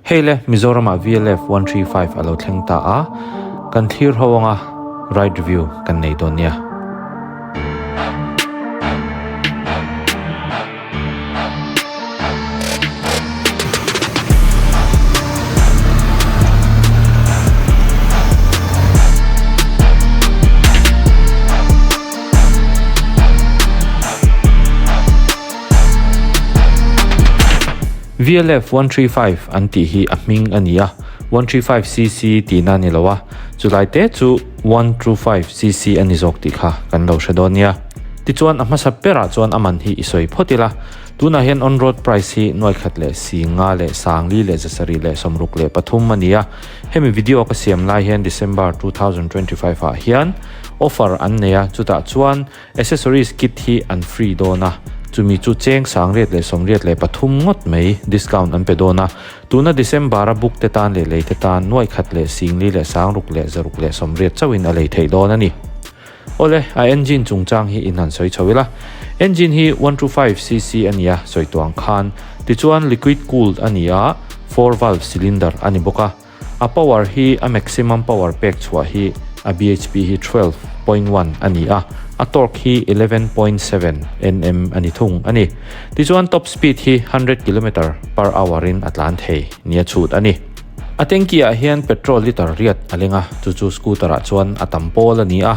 Hele Mizoram VLF 135 alo thleng ta a kan thlir hawanga ride review kan nei don nia VLF 135 anti hi aming ania 135cc tina nilawa chulai te chu 125cc ani zok ti kha kan lo shadonia ti chuan ama sapera chuan aman hi isoi photila tuna hian on road price hi noi khatle singa le sangli le jasari le somruk le pathum mania hemi video ka siam lai hian December 2025 a hian offer an neya chuta chuan accessories kit hi an free dona chumi chu cheng sangriat le somriat le pathum ngot mei discount an pedona tuna December book te tan le te tan noi khat le singli le sangruk le zaruk le somriat chawin a le thei don ani ole a engine chungchang hi inan soi chawila engine hi 125cc ania soi tuang khan ti chuan liquid cooled ania 4 valve cylinder ani boka a power hi a maximum power pack chwa hi a bhp hi 12.1 ania a torque hi 11.7 nm ani thung ani ti chuan top speed hi 100 km/h in atlan thei nia chut ani atenkia hian petrol liter riat alenga chu scooter a chuan atampol ani a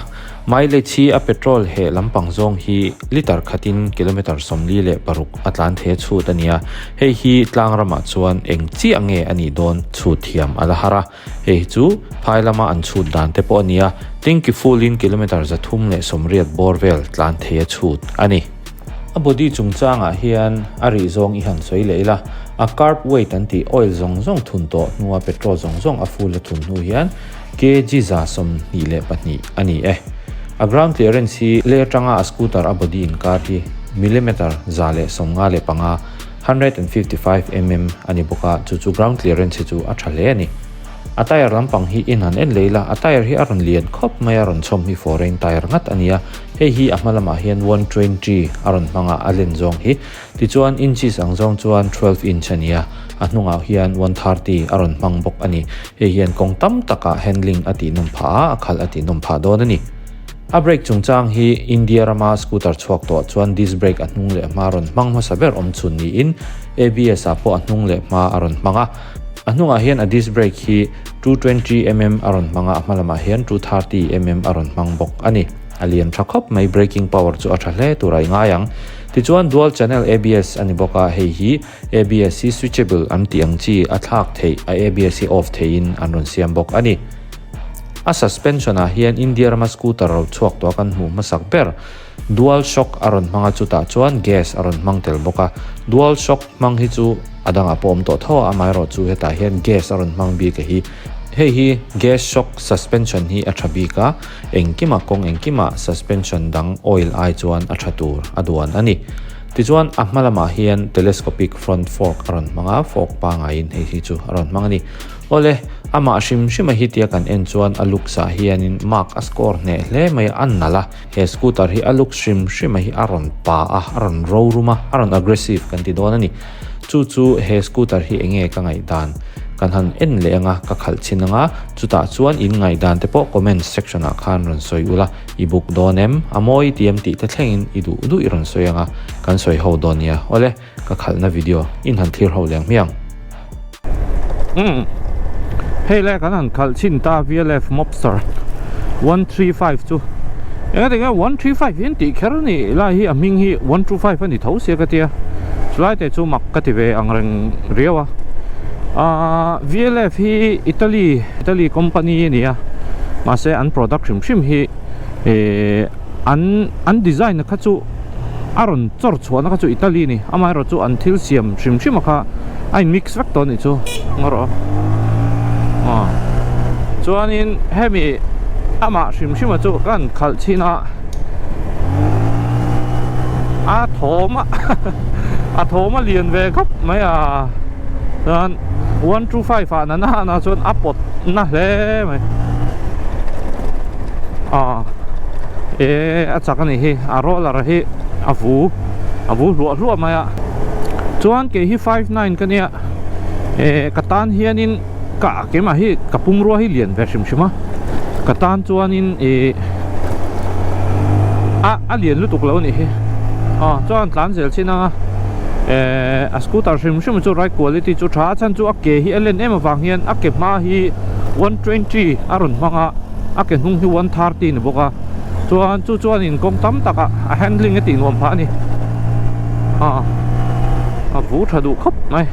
mileage hi a petrol he lampang zong hi liter khatin kilometer somli le paruk atlan the chut ania hei hi tlangrama chuan engchi ange ani don chut thiam alahara hei chu phailama an chut dan te po ania tingki full in kilometer zathum le somriat borvel tlan the chut ani a body chungchanga hian ari zong i han soi leila a carb weight anti oil zong thun to nuwa petrol zong a full thun nu hian kg za som ni le pani ani a ground clearance hi le tanga a scooter a body in car hi millimeter za le somnga le panga 155 mm ani boka chu ground clearance chu a thale ani a tire lampang hi inhan en leila a tire hi aron lian khop mai aron chom hi foreign tire ngat ania hei hi amalama hian 120 aron manga alen zong hi ti chuan inches ang zong chuan 12 inch ania a hnunga hian 130 aron mang bok ani hei hian kong tam taka handling ati num pha akhal ati num pha don ani a brake chungchang hi India rama scooter chuak to chuan disc brake a hnung le maron mang ma saber om chun ni in ABS a po a hnung le ma aron manga anunga hian a disc brake hi 220 mm aron manga amalama hian 230 mm aron mangbok ani alian thakop mai braking power chu athle turai ngayang ti chuan dual channel ABS ani boka hei hi ABS hi switchable an tiang chi athak thei a ABS hi off thein anron siam bok ani a suspension a hian India rama scooter ro chuak to kan mu masak ber dual shock aron manga chuta chuan gas aron mangtel boka dual shock mang hi chu adanga pom to tho amai ro chu heta hian gas aron mang bi ka hi hei hi gas shock suspension hi athabi ka engkima kong engkima suspension dang oil ai chuan athatur aduan ani ti chuan ahmalama hian telescopic front fork aron manga fork pa ngain hei hi chu aron mangani ole ama shima hi tia kan en chuan aluk sa hianin mark a score ne hle mai an nala he scooter hi aluk shima hi aron pa a aron roruma aron aggressive kan ti don ani chu he scooter hi enge ka ngai dan kan han en lenga ka khal chinanga chuta chuan in ngai dan te po comment section a khan ron soi ula ebook donem amoi tmt te thlengin idu iron soyanga kan soi ho donia ole ka khalna video in han clear ho leng miang hey le kan han khal chin ta VLF Mobster 135 chu enga denga 135 hin ti kherni la hi aming hi 125 ani thau se ka tia slide te chu mak ka ti ve angreng riawa VLF hi Italy company nia ma se an production shim hi an design kha chu aron chor chhuana kha chu Italy ni amai ro chu an thil siam shim kha ai mix vek to ni chu ngoro chuanin hemi ama shim chu kan khal china a thoma lian ve khop mai dan 125 fa na chuan apot na hle mai a chakani hi a roller hi avu lu mai chuan ke hi 59 kania katan hianin ka kema hi kapung ro hi lian version shima katan chuanin a lian lu tuk lo ni hi chuan tlan zel china a scooter shim chu right quality chu tha chan chu a ke hi elen em awang hian a ke ma hi 120 aron manga a ke hung hi 130 ni boka chuan in kong tam taka a handling ti nuam pha ni a vu thadu khop mai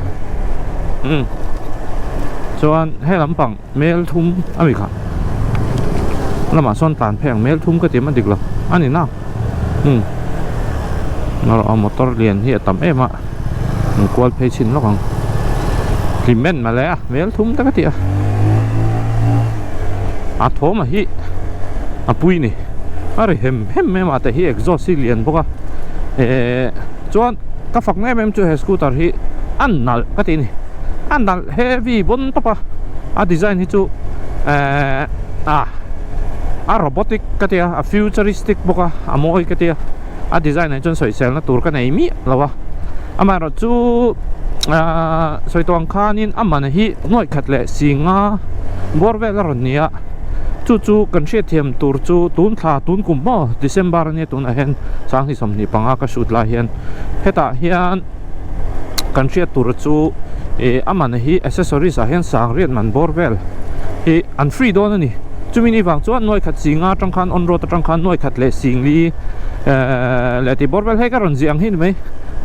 chuan he lampang mel thum ami kha lama son tan pheng mel thum ka ti man dik lo ani na nó motor liền hi tam em ạ qual phe chin lo kang klimen ma le mel thum ta ka ti a thoma hi a pui ni are hem ma ta hi exhaust lian boka chuan ka fak nge mem chu he scooter hi an nal ka ti ni an nal heavy bon papa a design hi chu a robotic ka ti a futuristic boka a moi ka ti a design này chun soi sel na tur ka nei mi lawa ama ro chu soi tong khanin amana hi noi khat le singa borvel ron nia chu kan hriat thiam tur chu tun thla tun kum mo December ni tun a hen sang hi som ni panga ka shoot la hian heta hian kan hriat tur chu amana hi accessories a hen sang riat man borvel hi an free don ani chumini wang chuan noi khat singa tang khan on road tang khan noi khat le singli le ti borvel he ka ron jiang hin mai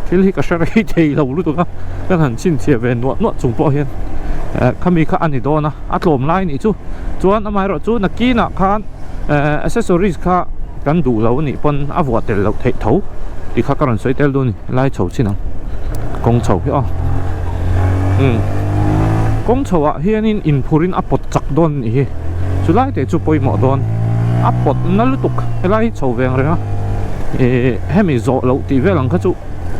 thil hi ka shar hi thei lo lu tu ka kan han chin thia ve no chung po hian khami kha ani dona a tlom lai ni chu chuan amai ro chu nakina khan accessories kha kan du lo ni pon a vua tel lo thei tho ti kha ka ron soi tel du ni lai chho chinang kong chho hi kong chho a hianin in phurin a pot chak don ni hi chulai te chu poi mo don a pot na lu tuk helai chho veng renga hemi zo lo ti velang kha chu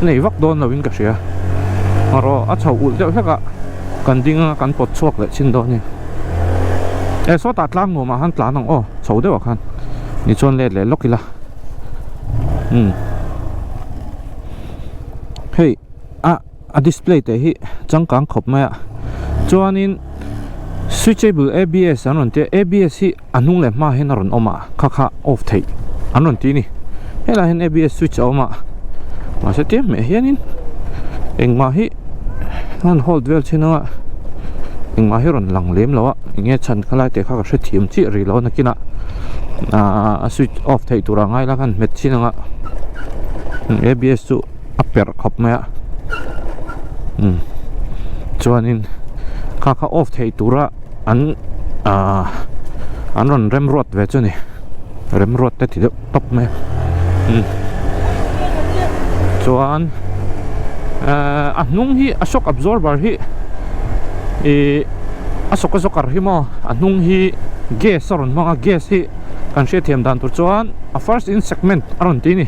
nei vak don lo in ka sia aro a chho ul deuh hlaka kan dinga kan pot chuak le chin don ni so ta tlang no ma han tlan ang chho deuh khan ni chon le lokila hey a display te hi changkang khop ma chuanin switchable ABS anon te ABS hi anung le ma hen aron oma kha off thei anon ti ni hela hen ABS switch oma ma se te me hianin engma hi han hold well china engma hi ron lang lem lawa nge chan khalai te kha ka hre thiam chi ri lo nakina a switch off thei tura ngai la kan met chinanga ABS chu aper khop ma chuanin kha off thei tura an ron rem rot ve chu ni rem rot te ti top me chuan nung hi a shock absorber hi a sokar hi mo nung hi gas ron manga gas hi kan hre thiam dan tur chuan a first in segment aron ti ni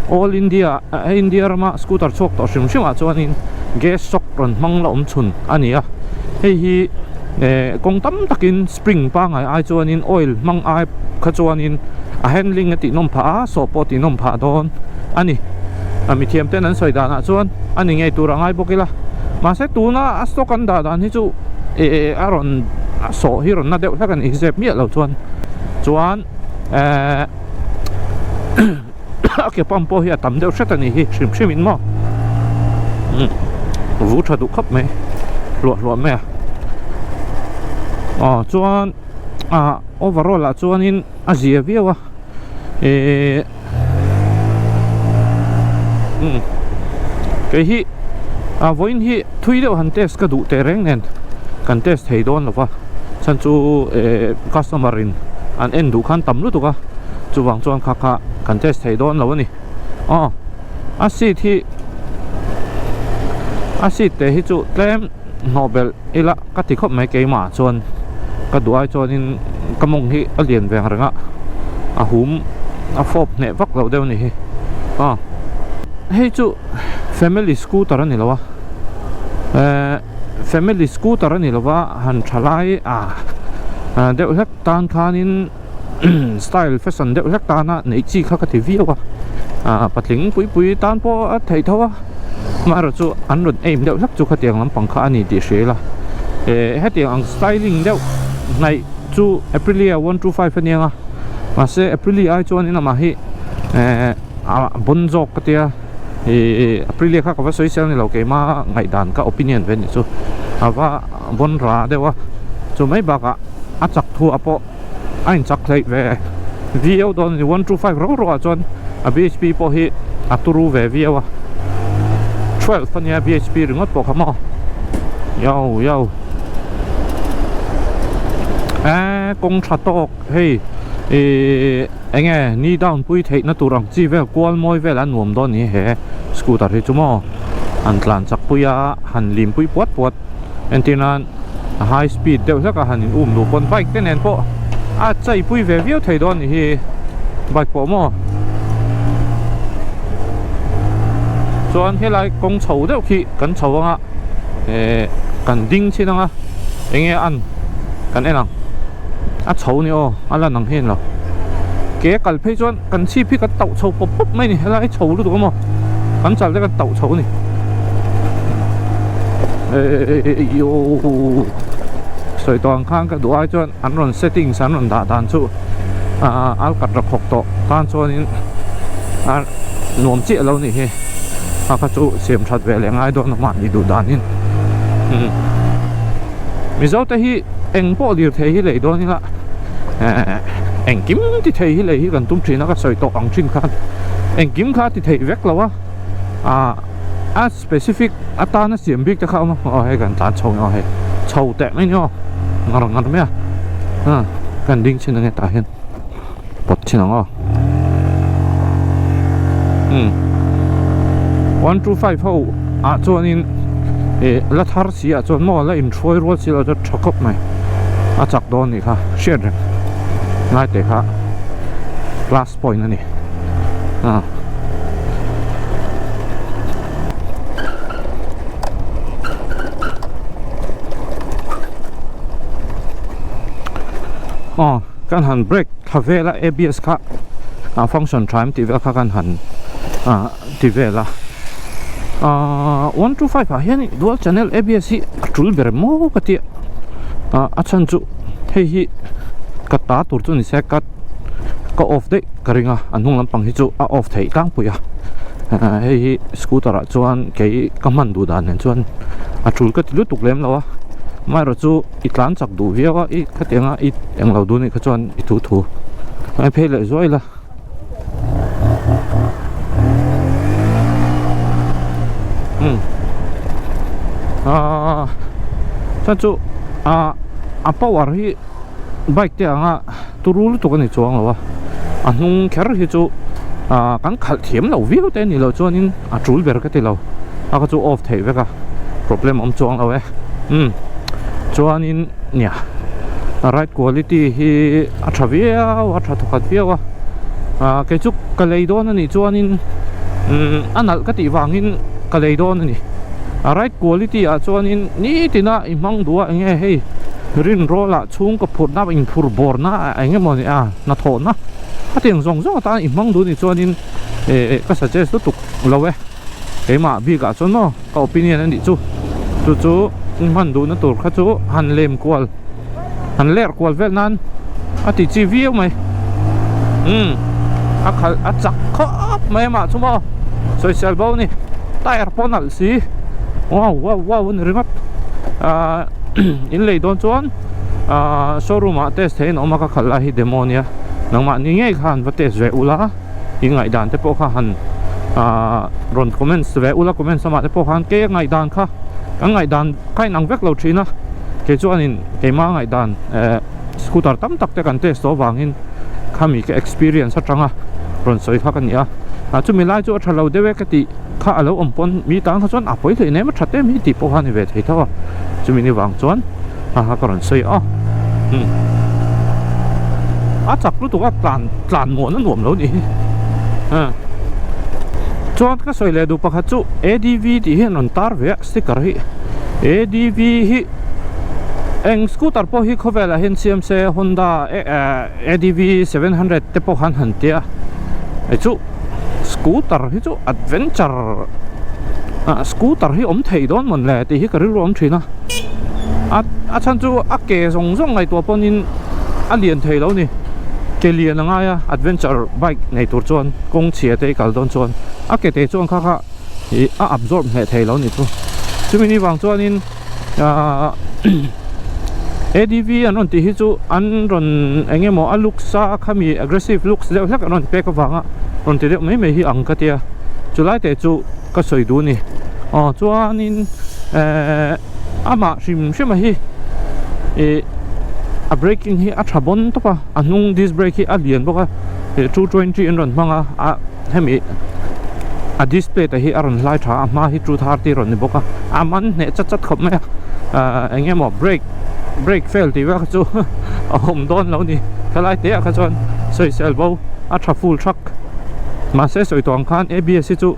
all India rama scooter chok to shim chuan in gas shock ron mang la chun ania hei hi kong tam takin spring pa ngai ai chuan in oil mang ai kha chuan in a handling ati nom pha so po ti nom pha don ani ami thiam ten an soi dana chuan ani ngai tur angai bokila ma se tuna a stock an da dan hi chu aron so hi ron na deuh thakan except mi lo chuan ke pampo hi tam deuh hret ani hi shrim in mo vu thadu khop me lo me chuan overall chuan in a zia viawa cái hi voin hi thui deuh han test ka du te reng nen kan test thei don lova chan chu customer in an en du khan tam lu tu ka chu wang chuan kha kan test thei don lo ni a seat te hi chu tlem Nobel ila ka ti khop mai ke ma chuan ka duai chuan in kamong hi a lian veng renga a hum a fop ne vak lo deuh ni hi hei chu family scooter ani lawa family scooter ani lawa han thalai deuh hlek tan khanin style fashion deuh hlek tana nei chi kha ka ti viawa patling pui tan po a thei thawa ma ro chu an run aim deuh hlek chu kha tiang lam pangkha ani ti hrela hết tiếng ang styling đeo này chu Aprilia 125 anh em mà sẽ Aprilia ai cho nên là mà hi bon jok cái tia Aprilia khác có phải soi sel này lâu cái mà ngày đàn các opinion về này chu và bon ra đeo chu mấy bác à chắc thua apo anh chắc lấy về video đó thì 125 rồi rồi cho BHP po hi aturu về video 12 phần nhà BHP đừng ngất bộ không à yo công chặt tóc hey anh nghe ni down bui thấy nó tụ rằng chỉ về quan môi về là nuông đó nhỉ hè scooter thì chúng mo anh làm chắc bui hành lim bui bớt anh tin anh high speed đều chắc là hành đủ con bike thế nên po chạy bui về video thấy đó nhỉ bike po mo cho anh thế lại công chầu đâu khi cần chầu à cần đinh chứ đâu à anh nghe ăn cần em nào chầu nè anh là năng hiền rồi kế cần phải cho cần chi phí cái tàu chầu bốc mấy này là cái chầu luôn đúng không cần chặt cái tàu chầu này sợi toàn khang cái đồ ai cho anh rồi setting sẵn rồi đã đàn chú anh cắt ra khóc to đàn cho nên nuông chết lâu này các chú xem chặt về lại ngay đó nó mặn đi đủ đàn nên mình giáo tới anh bỏ điều thấy lấy đó như là anh kiếm thì thấy lấy gần tung trên nó cái sợi tóc ăn trên khăn anh kiếm khá thì thấy vét lâu á specific ta nó xiêm biết cho không hay gần tán chầu nhau hay chầu tẹt mấy nhau ngon mấy gần đinh trên người ta hiện bật trên nó 125 hậu cho nên là thar xí cho nó là in trôi rồi xí là cho chọc cốc này chắc đó này ha share rồi ngay để ha last point này kan han brake thavela ABS kha function time ti ve kha kan han ti vela 125 hian dual channel ABS hi atul ber mo ka ti achan chu hi kata tur chu ni se kat ka off de karinga anung lampang hi chu off thei tang puya hi scooter chuan ke kaman du dan nen chuan atul ka ti lu tuk lem lawa mai ro chu itlan chak du viawa I khatenga I englo du ni kha chuan I thu ai phele zoi la cha chu power hi bike te anga turul to kan chuang lawa anung kher hi chu kan khal thiam lo viu te ni lo chuanin atul ber ka te lo aka chu off thei veka problem om chuang lo chuanin nia right quality hi athavia wa thathokat viawa ke chu kaleidon ani chuanin anal ka ti wangin kaleidon ani right quality chuanin ni tina imang duwa nge hei rin rola chung ka phut na in phur bor na enge mo ni na tho na ateng zong ta imang du ni chuanin ka suggest tu tuk lowe ke ma bi ga chon no ka opinion ani chu man du na tur kha chu han lem kwal han ler kwal vel nan ati chi view mai khal chak khop mai ma chu mo social bow ni tire ponal si wow ni ringat in lei don chuan showroom test thein oma ka khala hi demonia nangma ni nge khan va test ve ula ingai dan te po kha han ron comments ve ula comments sama te po khan ke ngai dan kha ngai dan kai nang vek lo thina ke chuan in ke ma ngai dan scooter tam tak te kan test to wangin khami ke experience atanga ron soi kha kan ya chu milai chu thalo dewe ka ti kha alo ompon mi tang kha chuan apoi thei ne ma thate mi ti po han ve thei thawa chu mi ni wang chuan ha ka ron soi chak lu tu ka tlan mo na nuam lo ni chuan ka soi le du pakha chu ADV ti hi non tar ve sticker hi ADV hi eng scooter po hi khovela hin CMC Honda ADV 700 te po han tia chu scooter hi chu adventure scooter hi om thei don mon le ti hi ka ri rom thina a chan chu a ke zong zong ngai to ponin a lian thei lo ni ke lian anga ya adventure bike nei tur chuan kong chhia te kal don chuan a ke te chuan kha kha i a absorb he thei lo ni chu chumi wang chuan in ADV anon ti hi chu an ron engemaw a look sa khami aggressive looks deuh hlek anon pe ka wanga ron ti deuh mai mai hi ang ka tia chulai te chu ka soi du ni chuan in ama hrim hrim a hi a braking hi a thabon topa a hnung disc brake hi a lian boka 220 in ron hmanga a hemi a display ta hi a ron hlai tha a ma hi 230 ron ni boka a man ne chat chat khop mai engemaw brake fail ti wa chu a hom don lo ni thalai te a kha chon soi sel bo a tha full truck ma se soi tong khan ABS chu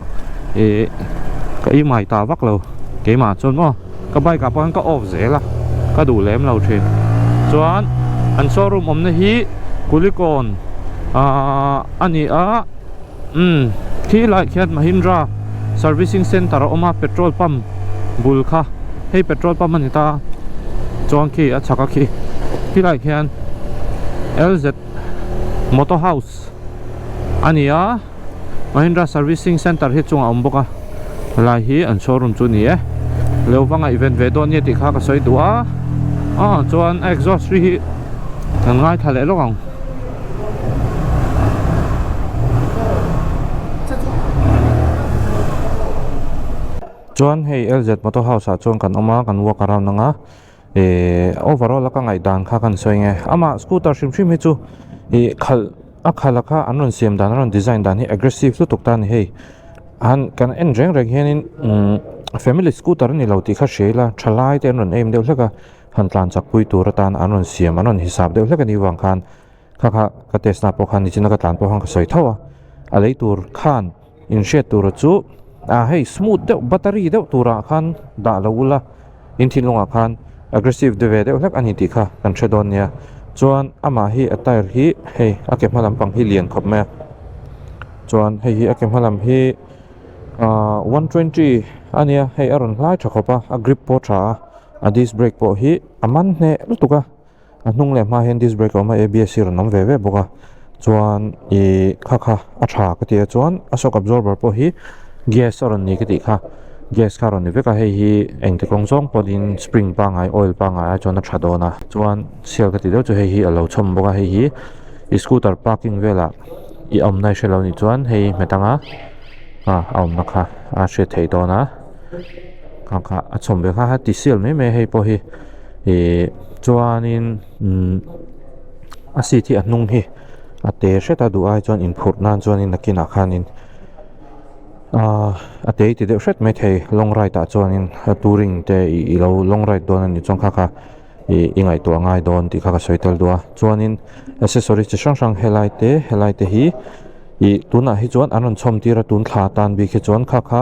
ka i mai ta vak lo ke ma chon mo ka bai ka pang ka off zela ka du lem lo thin chuan an showroom om na hi Kulikon ani a thi lai khiat Mahindra servicing center oma petrol pump bul kha hei petrol pump ani ta chuan khi a chaka khi thi lai khian LZ Motor House ani a Mahindra servicing center hi chunga om boka lai hi an showroom chu ni leo wanga event ve don ye ti kha ka soi dua chuan exhaust hi kan ngai thale lo ang chuan hei LZ Motor House a chuan kan oma kan walk around nanga overall ka ngai dan kha kan soi nge ama scooter shim shim hi chu khala kha anon siam dan anon design dan hi aggressive lu tuk tan hei han kan en reng reng hianin family scooter ni lo ti kha shela thalai te anon aim deuh hleka han tlan chak pui tur tan anon siam anon hisab deuh hleka ni wang khan kha ka test na po khan ni china ka tlan po hang ka soi thawa a lei tur khan in shed tur chu hei smooth deuh battery deuh tura khan da lo ula in thin longa khan aggressive de ve deuh hlek ani ti kha kan thredon nia chuan ama hi attire hi hei ake hmalam pang hi lian khop me chuan hei hi ake hmalam hi 120 ania hei aron hlai tha khopa a grip po tha a disc brake po hi aman hne lutuka a hnung le ma hen disc brake oma ABS ron nom ve ve boka chuan kha a tha ka tia chuan a shock absorber po hi gas aron ni ka ti kha gas kha ron ni veka hei hi engte kong zong podin spring pa ngai oil pa ngai chuan a tha dona chuan sial ka ti deuh chu hei hi a lo chom boka hei hi scooter parking vela i om nai shelo ni chuan hei metanga om na kha a she thei dona kha a chom ve kha ti sial me hei po hi chuanin a si thi a hnung hi a te hret a du ai chuan in phut nan chuan in nakina khanin a te ti deuh hret mai thei long ride ta chuan in touring te i lo long ride don ani chong kha ingai to ngai don ti kha soitel dua chuanin accessories chi sang helai te hi tuna hi chuan anon chom tira tun thla tan bi khi chuan kha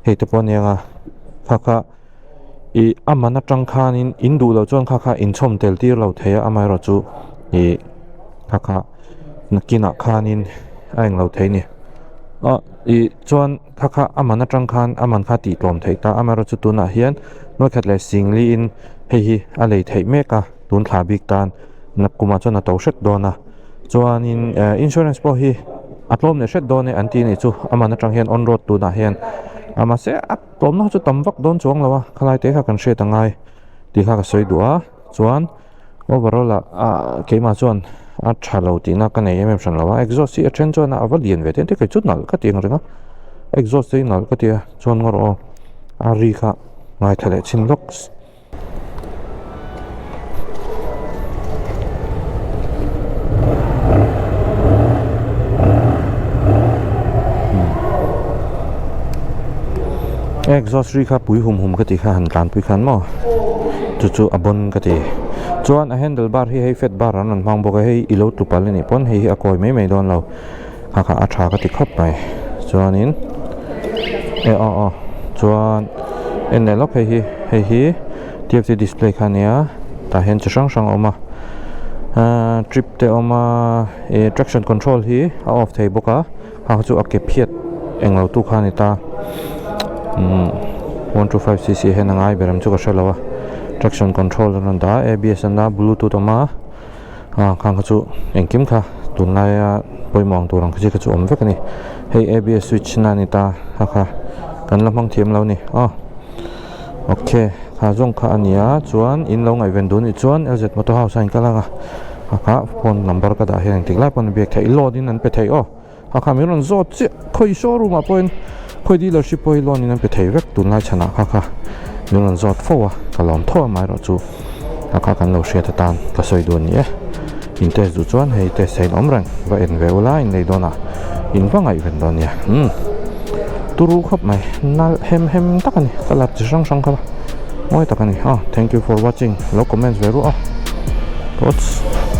hei te pon yanga kha amana tang khanin indu lo chuan kha in chom tel tir lo theya amai ro chu kha nakina khanin aeng lo thei ni chuan kha amana tang khan aman kha ti tlom thei ta amai ro chu tuna hian noi khat le singli in hei hi a lei thei meka tun thla bik tan nakuma chuan a to hret dona chuanin insurance po hi atlom ne hret done anti ni chu amana tang hian on road tuna hian ama se atlom no chu tamwak don chuang lawa khalai te kha kan hre tangai ti kha ka soi dua chuan overall keima chuan a thalo ti na ka nei em san lawa exhaust hi a then chuan a avalian ve te ke chut nal ka tiang renga exhaust te nal ka tia chuan ngor o a ri kha ngai thale chin lok exhaust ri kha pui hum ka ti kha han tlan pui khan mo chu abon ka ti chuan a handlebar hi hei fat bar an hmang boka hei ilo tupal ni pon hei a koi mai don lo kha a tha ka ti khop mai chuan in chuan en le lok hei hi TFT display khania ta hen chi sang oma trip te oma traction control hi a off thei boka ha chu a ke phiat englo tu khani ta 125cc hen angai beram chu ka shalawa traction control ron da ABS na bluetooth ma khang chu engkim kha tunlai poimong turang khachi khachu om vekani hei ABS switch na ni ta kha kan lamang thiam lo ni okay kha jong kha ania chuan in lo ngai ven du ni chuan LZ Motor House in kalanga kha phone number ka da hian tiklai pon bek thei lodin an pe thei kha mi ron zo chi khoi showroom a point khoi dealership poi lon in an pe thei vek tunlai chana kha mi ron zot fo kalom tho mai ro chu kha kan lo hria ta tan ka soi du ni in test du chuan hei test sein om rang va en ve ula in nei dona in va ngai ven don ya turu khop mai nal hem takani kalat sang sang kha moi takani thank you for watching lo comments veru pots